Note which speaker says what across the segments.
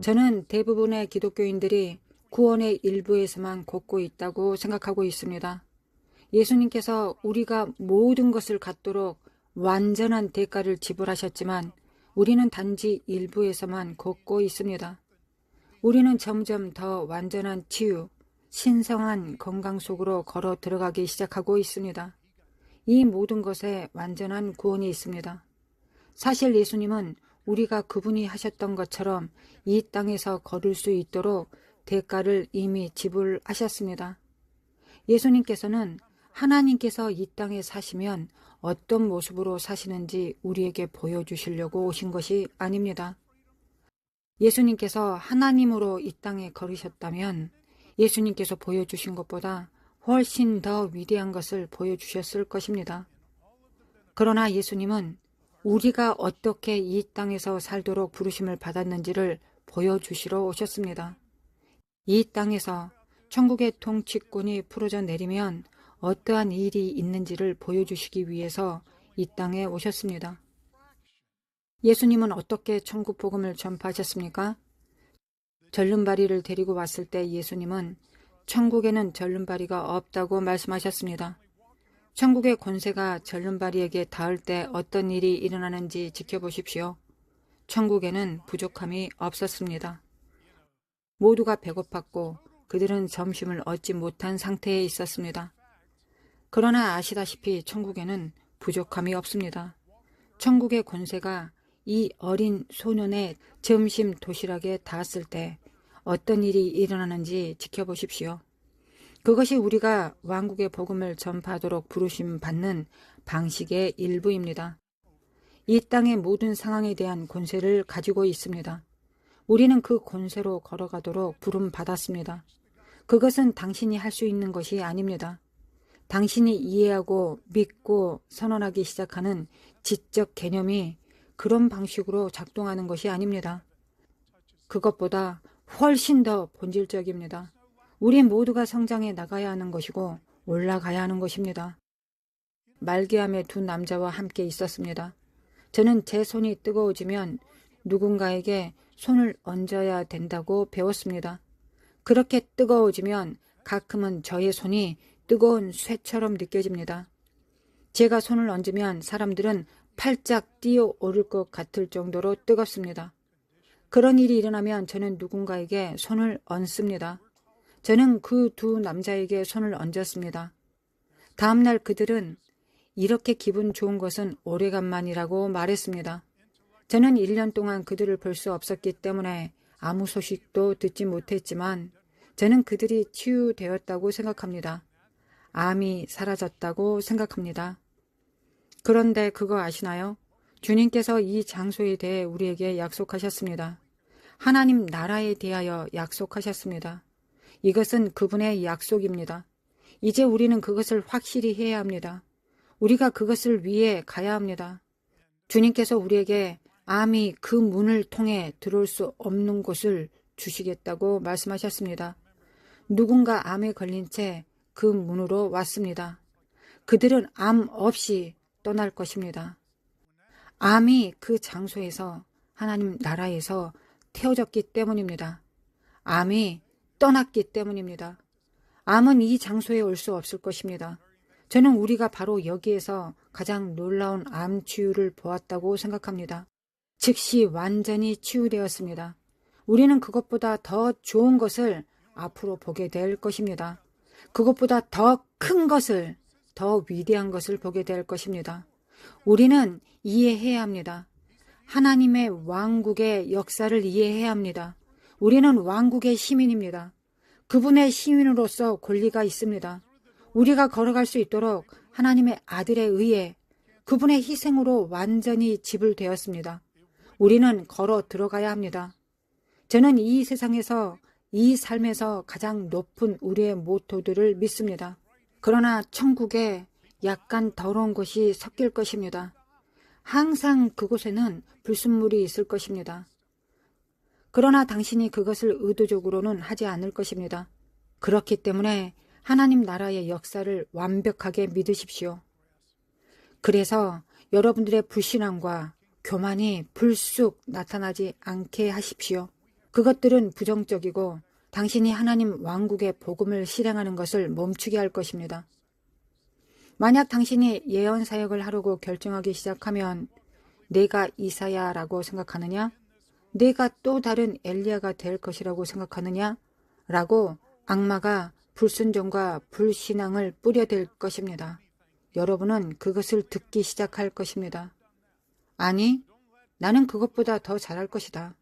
Speaker 1: 저는 대부분의 기독교인들이 구원의 일부에서만 걷고 있다고 생각하고 있습니다. 예수님께서 우리가 모든 것을 갖도록 완전한 대가를 지불하셨지만 우리는 단지 일부에서만 걷고 있습니다. 우리는 점점 더 완전한 치유, 신성한 건강 속으로 걸어 들어가기 시작하고 있습니다. 이 모든 것에 완전한 구원이 있습니다. 사실 예수님은 우리가 그분이 하셨던 것처럼 이 땅에서 걸을 수 있도록 대가를 이미 지불하셨습니다. 예수님께서는 하나님께서 이 땅에 사시면 어떤 모습으로 사시는지 우리에게 보여주시려고 오신 것이 아닙니다. 예수님께서 하나님으로 이 땅에 걸으셨다면 예수님께서 보여주신 것보다 훨씬 더 위대한 것을 보여주셨을 것입니다. 그러나 예수님은 우리가 어떻게 이 땅에서 살도록 부르심을 받았는지를 보여주시러 오셨습니다. 이 땅에서 천국의 통치권이 풀어져 내리면 어떠한 일이 있는지를 보여주시기 위해서 이 땅에 오셨습니다. 예수님은 어떻게 천국 복음을 전파하셨습니까? 절름발이를 데리고 왔을 때 예수님은 천국에는 절름발이가 없다고 말씀하셨습니다. 천국의 권세가 절름발이에게 닿을 때 어떤 일이 일어나는지 지켜보십시오. 천국에는 부족함이 없었습니다. 모두가 배고팠고 그들은 점심을 얻지 못한 상태에 있었습니다. 그러나 아시다시피 천국에는 부족함이 없습니다. 천국의 권세가 이 어린 소년의 점심 도시락에 닿았을 때 어떤 일이 일어나는지 지켜보십시오. 그것이 우리가 왕국의 복음을 전파하도록 부르심 받는 방식의 일부입니다. 이 땅의 모든 상황에 대한 권세를 가지고 있습니다. 우리는 그 권세로 걸어가도록 부름 받았습니다. 그것은 당신이 할 수 있는 것이 아닙니다. 당신이 이해하고 믿고 선언하기 시작하는 지적 개념이 그런 방식으로 작동하는 것이 아닙니다. 그것보다 훨씬 더 본질적입니다. 우리 모두가 성장해 나가야 하는 것이고 올라가야 하는 것입니다. 말기암의 두 남자와 함께 있었습니다. 저는 제 손이 뜨거워지면 누군가에게 손을 얹어야 된다고 배웠습니다. 그렇게 뜨거워지면 가끔은 저의 손이 뜨거운 쇠처럼 느껴집니다. 제가 손을 얹으면 사람들은 팔짝 뛰어오를 것 같을 정도로 뜨겁습니다. 그런 일이 일어나면 저는 누군가에게 손을 얹습니다. 저는 그 두 남자에게 손을 얹었습니다. 다음날 그들은 이렇게 기분 좋은 것은 오래간만이라고 말했습니다. 저는 1년 동안 그들을 볼 수 없었기 때문에 아무 소식도 듣지 못했지만 저는 그들이 치유되었다고 생각합니다. 암이 사라졌다고 생각합니다. 그런데 그거 아시나요? 주님께서 이 장소에 대해 우리에게 약속하셨습니다. 하나님 나라에 대하여 약속하셨습니다. 이것은 그분의 약속입니다. 이제 우리는 그것을 확실히 해야 합니다. 우리가 그것을 위해 가야 합니다. 주님께서 우리에게 암이 그 문을 통해 들어올 수 없는 곳을 주시겠다고 말씀하셨습니다. 누군가 암에 걸린 채 그 문으로 왔습니다. 그들은 암 없이 떠날 것입니다. 암이 그 장소에서 하나님 나라에서 태워졌기 때문입니다. 암이 떠났기 때문입니다. 암은 이 장소에 올 수 없을 것입니다. 저는 우리가 바로 여기에서 가장 놀라운 암 치유를 보았다고 생각합니다. 즉시 완전히 치유되었습니다. 우리는 그것보다 더 좋은 것을 앞으로 보게 될 것입니다. 그것보다 더 큰 것을, 더 위대한 것을 보게 될 것입니다. 우리는 이해해야 합니다. 하나님의 왕국의 역사를 이해해야 합니다. 우리는 왕국의 시민입니다. 그분의 시민으로서 권리가 있습니다. 우리가 걸어갈 수 있도록 하나님의 아들에 의해 그분의 희생으로 완전히 지불되었습니다. 우리는 걸어 들어가야 합니다. 저는 이 세상에서 이 삶에서 가장 높은 우리의 모토들을 믿습니다. 그러나 천국에 약간 더러운 것이 섞일 것입니다. 항상 그곳에는 불순물이 있을 것입니다. 그러나 당신이 그것을 의도적으로는 하지 않을 것입니다. 그렇기 때문에 하나님 나라의 역사를 완벽하게 믿으십시오. 그래서 여러분들의 불신앙과 교만이 불쑥 나타나지 않게 하십시오. 그것들은 부정적이고 당신이 하나님 왕국의 복음을 실행하는 것을 멈추게 할 것입니다. 만약 당신이 예언 사역을 하려고 결정하기 시작하면 내가 이사야라고 생각하느냐? 내가 또 다른 엘리야가 될 것이라고 생각하느냐? 라고 악마가 불순종과 불신앙을 뿌려댈 것입니다. 여러분은 그것을 듣기 시작할 것입니다. 아니, 나는 그것보다 더 잘할 것이다.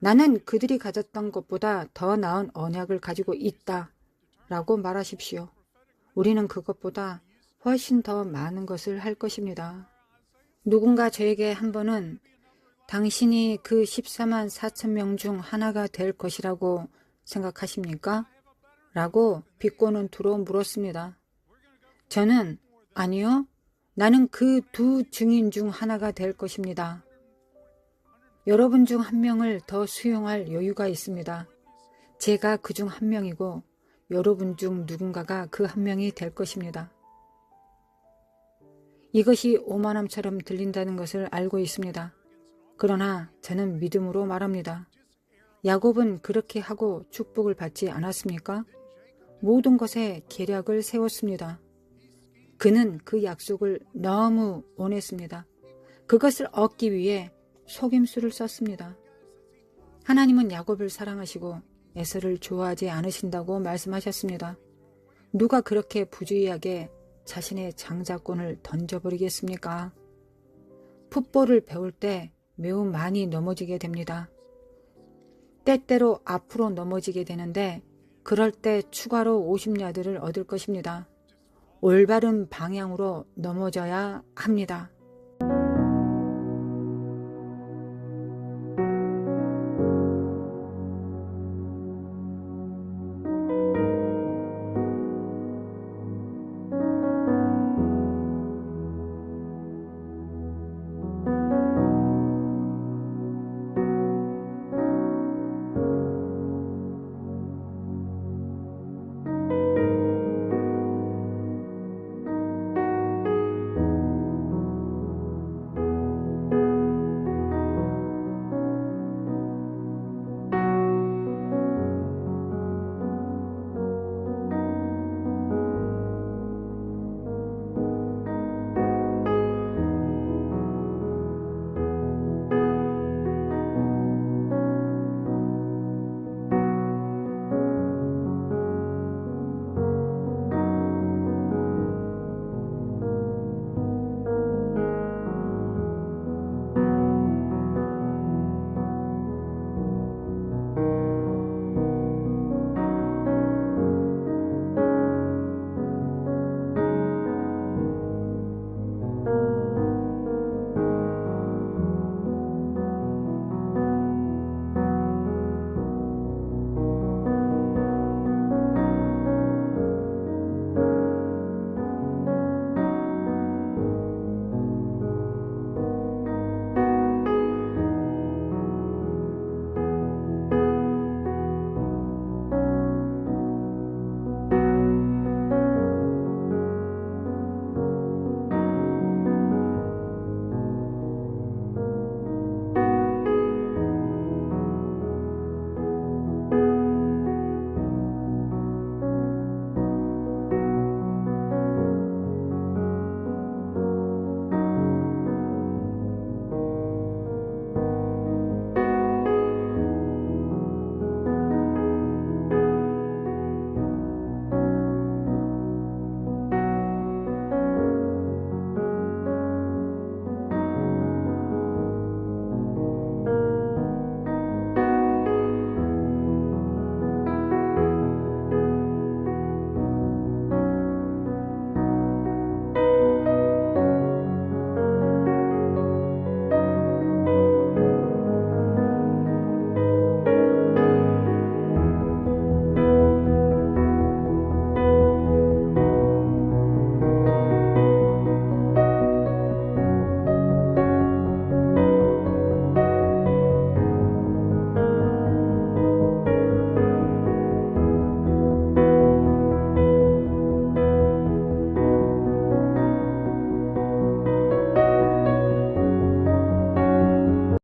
Speaker 1: 나는 그들이 가졌던 것보다 더 나은 언약을 가지고 있다. 라고 말하십시오. 우리는 그것보다 훨씬 더 많은 것을 할 것입니다. 누군가 저에게 한 번은 당신이 그 14만 4천 명 중 하나가 될 것이라고 생각하십니까? 라고 비꼬는 투로 물었습니다. 저는 아니요. 나는 그 두 증인 중 하나가 될 것입니다. 여러분 중 한 명을 더 수용할 여유가 있습니다. 제가 그 중 한 명이고 여러분 중 누군가가 그 한 명이 될 것입니다. 이것이 오만함처럼 들린다는 것을 알고 있습니다. 그러나 저는 믿음으로 말합니다. 야곱은 그렇게 하고 축복을 받지 않았습니까? 모든 것에 계략을 세웠습니다. 그는 그 약속을 너무 원했습니다. 그것을 얻기 위해 속임수를 썼습니다. 하나님은 야곱을 사랑하시고 에서를 좋아하지 않으신다고 말씀하셨습니다. 누가 그렇게 부주의하게 자신의 장자권을 던져버리겠습니까? 풋볼을 배울 때 매우 많이 넘어지게 됩니다. 때때로 앞으로 넘어지게 되는데 그럴 때 추가로 50야드를 얻을 것입니다. 올바른 방향으로 넘어져야 합니다.